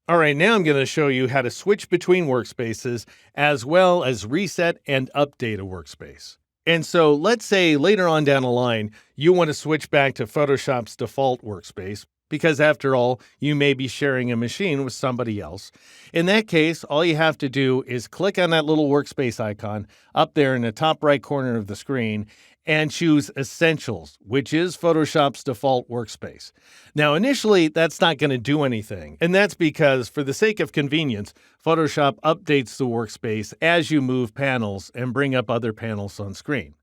All right, now I'm going to show you how to switch between workspaces as well as reset and update a workspace. And so let's say later on down the line, you want to switch back to Photoshop's default workspace because after all, you may be sharing a machine with somebody else. In that case, all you have to do is click on that little workspace icon up there in the top right corner of the screen and choose Essentials, which is Photoshop's default workspace. Now, initially, that's not going to do anything, and that's because, for the sake of convenience, Photoshop updates the workspace as you move panels and bring up other panels on screen.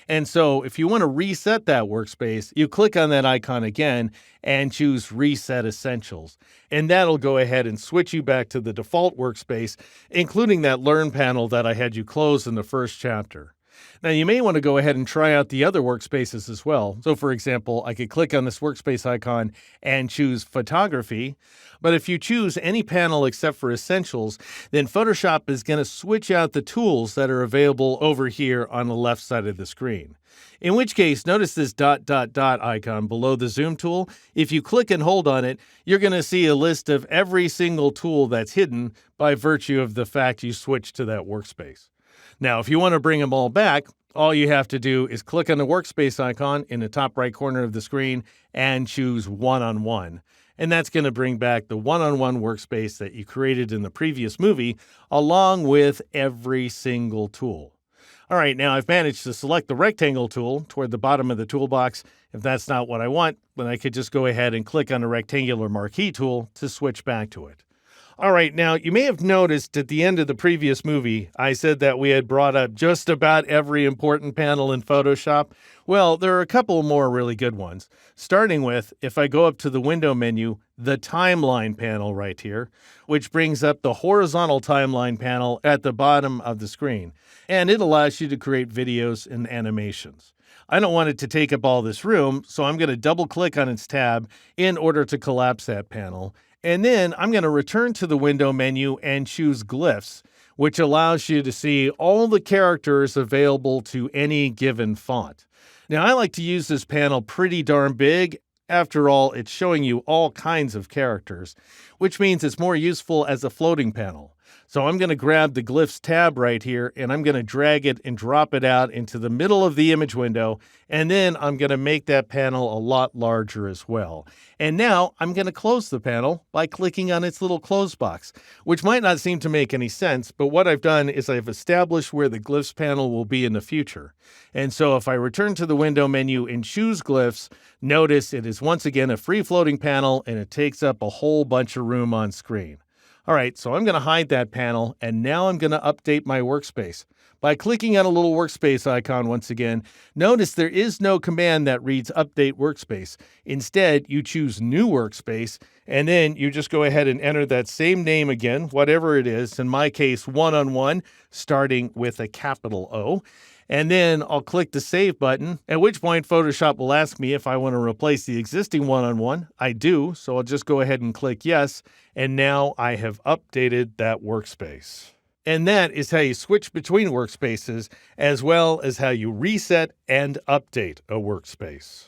And so, if you want to reset that workspace, you click on that icon again and choose Reset Essentials, and that'll go ahead and switch you back to the default workspace, including that Learn panel that I had you close in the first chapter. Now, you may want to go ahead and try out the other workspaces as well. So, for example, I could click on this workspace icon and choose Photography. But if you choose any panel except for Essentials, then Photoshop is going to switch out the tools that are available over here on the left side of the screen. In which case, notice this ... icon below the zoom tool. If you click and hold on it, you're going to see a list of every single tool that's hidden by virtue of the fact you switched to that workspace. Now, if you want to bring them all back, all you have to do is click on the workspace icon in the top right corner of the screen and choose One-on-One. And that's going to bring back the one-on-one workspace that you created in the previous movie, along with every single tool. All right, now I've managed to select the rectangle tool toward the bottom of the toolbox. If that's not what I want, then I could just go ahead and click on the rectangular marquee tool to switch back to it. All right, now you may have noticed at the end of the previous movie, I said that we had brought up just about every important panel in Photoshop. Well, there are a couple more really good ones. Starting with, if I go up to the window menu, the timeline panel right here, which brings up the horizontal timeline panel at the bottom of the screen. And it allows you to create videos and animations. I don't want it to take up all this room, so I'm going to double click on its tab in order to collapse that panel. And then I'm going to return to the window menu and choose Glyphs, which allows you to see all the characters available to any given font. Now, I like to use this panel pretty darn big. After all, it's showing you all kinds of characters, which means it's more useful as a floating panel. So I'm going to grab the Glyphs tab right here, and I'm going to drag it and drop it out into the middle of the image window, and then I'm going to make that panel a lot larger as well. And now I'm going to close the panel by clicking on its little close box, which might not seem to make any sense, but what I've done is I've established where the Glyphs panel will be in the future. And so if I return to the window menu and choose Glyphs, notice it is once again a free floating panel, and it takes up a whole bunch of room on screen. All right, so I'm going to hide that panel, and now I'm going to update my workspace. By clicking on a little workspace icon once again, notice there is no command that reads Update Workspace. Instead, you choose New Workspace, and then you just go ahead and enter that same name again, whatever it is, in my case, One-on-One, starting with a capital O. And then I'll click the Save button, at which point Photoshop will ask me if I want to replace the existing One-on-One. I do, so I'll just go ahead and click Yes, and now I have updated that workspace. And that is how you switch between workspaces, as well as how you reset and update a workspace.